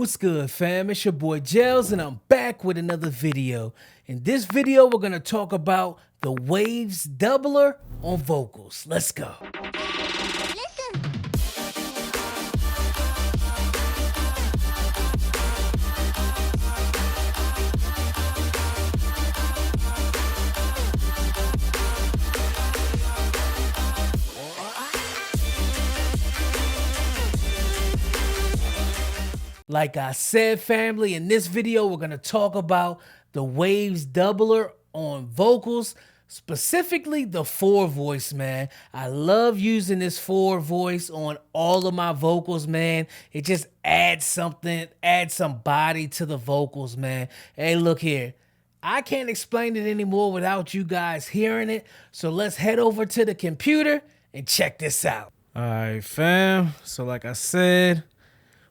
What's good, fam? It's your boy Gels, and I'm back with another video. In this video, we're gonna talk about the waves doubler on vocals. Let's go. Like I said, family, in this video, we're going to talk about the waves doubler on vocals, specifically the four voice, man. I love using this four voice on all of my vocals, man. It just adds something, adds some body to the vocals, man. Hey, look here. I can't explain it anymore without you guys hearing it. So let's head over to the computer and check this out. All right, fam. So like I said,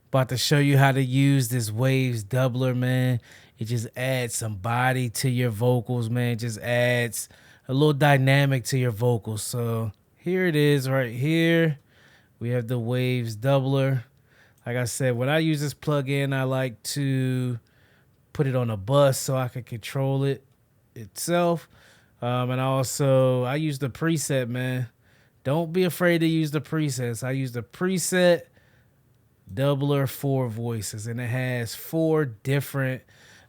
about to show you how to use this waves doubler, man. It just adds some body to your vocals, man. It just adds a little dynamic to your vocals. So here it is right here. We have the waves doubler. Like I said, when I use this plugin, I like to put it on a bus so I can control it itself. And also, I use the preset, man. Don't be afraid to use the presets. I use the preset doubler four voices, and it has four different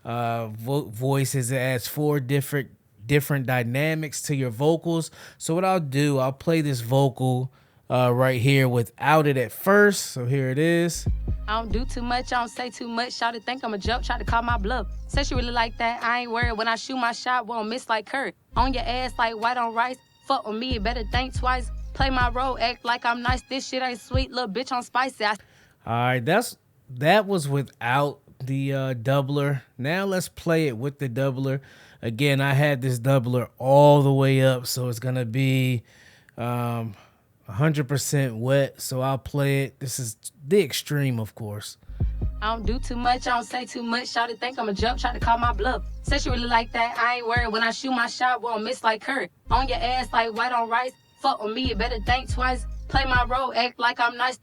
voices. It adds four different dynamics to your vocals. So what I'll do, I'll play this vocal right here without it at first. So here it is. I don't do too much, I don't say too much. Shawty think I'm a joke, try to call my bluff. Said she really like that, I ain't worried. When I shoot my shot, won't miss like Kurt. On your ass like white on rice. Fuck with me, you better think twice. Play my role, act like I'm nice. This shit ain't sweet, little bitch, I'm spicy. All right, that was without the doubler. Now let's play it with the doubler. Again, I had this doubler all the way up, so it's gonna be 100% wet. So I'll play it. This is the extreme, of course. I don't do too much, I don't say too much. Shawty think I'm a joke, try to call my bluff. Said she really like that, I ain't worried. When I shoot my shot, won't miss like Kurt. On your ass like white on rice. Fuck with me, you better think twice. Play my role, act like I'm nice.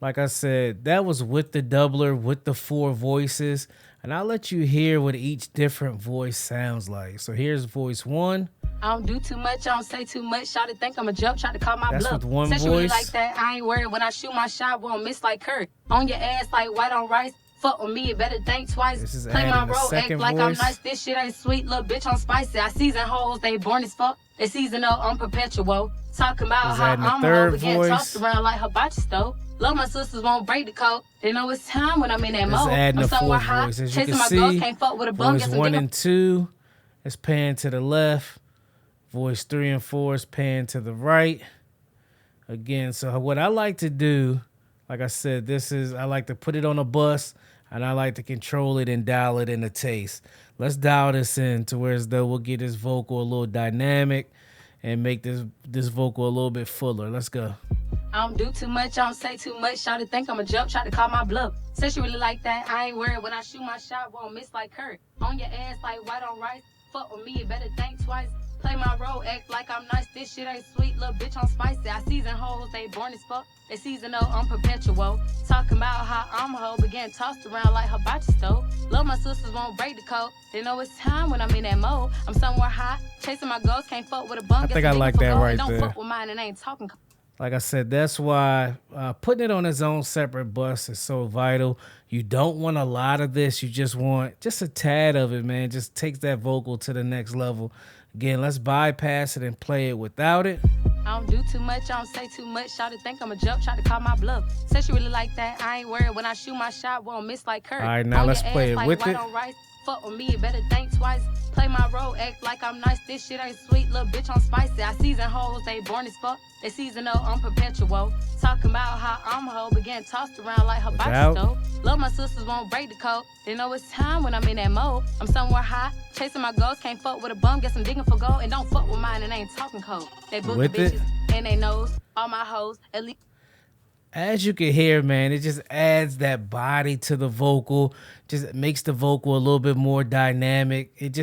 Like I said, that was with the doubler, with the four voices. And I'll let you hear what each different voice sounds like. So here's voice one. I don't do too much, I don't say too much. Shawty think I'm a joke, try to call my That's bluff. with one Said she really voice. like that, I ain't worried. When I shoot my shot, won't miss like Kurt. On your ass like white on rice. Fuck with me, you better think twice. This is Play my adding a role, act second like I'm voice. nice. This shit ain't sweet, little bitch, I'm spicy. I season hoes, they born as fuck. They season up, I'm perpetual. Talking about This how adding a I'm a third hoe, but getting voice. tossed around like hibachi stove. Love my sisters won't break the code. They know it's time when I'm in that This is mode. adding I'm a somewhere fourth high, voice. As you chasing can my girls, see, can't fuck with a bum. voice Get some one dick. and two is panning to the left. Voice three and four is panning to the right. Again, so what I like to do, like I said, I like to put it on a bus, and I like to control it and dial it in a taste. Let's dial this in to where as though we'll get this vocal a little dynamic and make this vocal a little bit fuller. Let's go. I don't do too much, I don't say too much. Shawty think I'm a joke, try to call my bluff. Said she really like that, I ain't worried. When I shoot my shot, won't miss like Kurt. On your ass like white on rice. Fuck with me, you better think twice. Play my role, act like I'm nice. This shit ain't sweet, little bitch, I'm spicy. I season hoes, they born as fuck. They season up, I'm perpetual. Talking about how I'm a hoe, but getting tossed around like hibachi stove. Love my sisters won't break the code. They know it's time when I'm in that mode. I'm somewhere high, chasing my goals, can't fuck with a bum. I think I like that right Don't there. fuck with mine and ain't talking. Like I said, that's why putting it on its own separate bus is so vital. You don't want a lot of this. You just want just a tad of it, man. Just takes that vocal to the next level. Again, let's bypass it and play it without it. I don't do too much, I don't say too much. Shawty think I'm a joke, try to call my bluff. Said she really like that, I ain't worried. When I shoot my shot, won't miss like Kurt. All right, now On let's your play ass it like with white it. on rice. Fuck with me, you better think twice. Play my role, act like I'm nice. This shit ain't sweet, little bitch, I'm spicy. I season hoes, they born as fuck. They season up, I'm perpetual. Talking about how I'm a hoe, but getting tossed around like hibachi Without. stove. Love my sisters won't break the code. They know it's time when I'm in that mode. I'm somewhere high, chasing my goals, can't fuck with a bum. Get some digging for gold, and don't fuck with mine and ain't talking cold. They book the With it. bitches, and they knows all my hoes, at least. As you can hear, man, it just adds that body to the vocal. Just makes the vocal a little bit more dynamic. It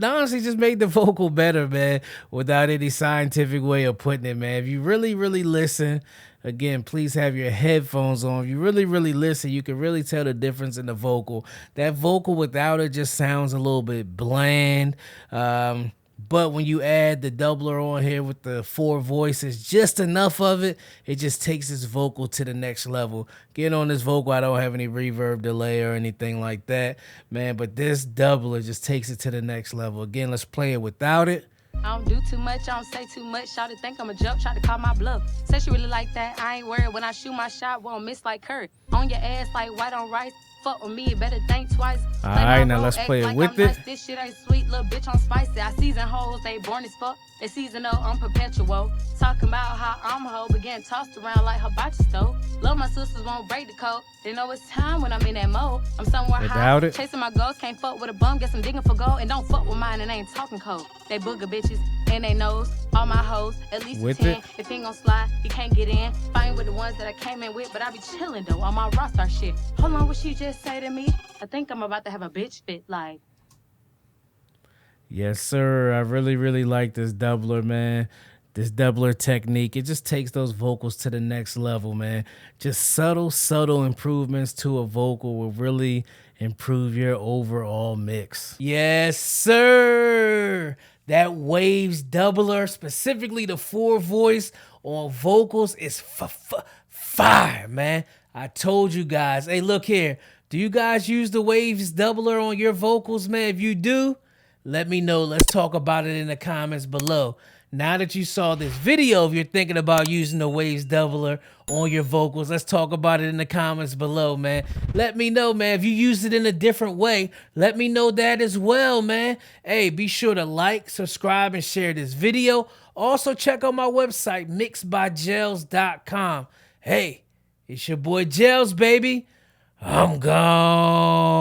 honestly just made the vocal better, man, without any scientific way of putting it, man. If you really, really listen, again, please have your headphones on. If you really listen, you can really tell the difference in the vocal. That vocal without it just sounds a little bit bland. But when you add the doubler on here with the 4 voices, just enough of it, it just takes this vocal to the next level. Get on this vocal, I don't have any reverb delay or anything like that, man. But this doubler just takes it to the next level. Again, let's play it without it. I don't do too much, I don't say too much. Shawty think I'm a jump, try to call my bluff. Said she really like that, I ain't worried. When I shoot my shot, won't miss like Kurt. On your ass like white on rice. Fuck with me, you better think twice. All right, now let's play it with it. This shit ain't sweet, little bitch, I'm spicy. I season hoes, they born as fuck. They seasonal, I'm perpetual. Talking about how I'm a hoe, but getting tossed around like hibachi stove. Love my sisters, won't break the code. They know it's time when I'm in that mode. I'm somewhere high, chasing my goals. Can't fuck with a bum, guess I'm digging for gold. And don't fuck with mine and ain't talking cold. They booger bitches, and they knows. All my hoes, at least with 10. If he ain't gon' slide, he can't get in. Fighting with the ones that I came in with, but I be chilling though on my rockstar shit. Hold on, what she just say to me? I think I'm about to have a bitch fit like. Yes, sir. I really like this doubler, man. This doubler technique, it just takes those vocals to the next level, man. Just subtle improvements to a vocal will really improve your overall mix. Yes, sir. That Waves doubler, specifically the 4 voice on vocals, is fire, man. I told you guys. Hey, look here. Do you guys use the Waves doubler on your vocals, man? If you do, let me know. Let's talk about it in the comments below. Now that you saw this video, if you're thinking about using the Waves doubler on your vocals, let's talk about it in the comments below, man. Let me know, man. If you use it in a different way, let me know that as well, man. Hey, be sure to like, subscribe, and share this video. Also, check out my website, mixedbygels.com. Hey, it's your boy Gels, baby. I'm gone.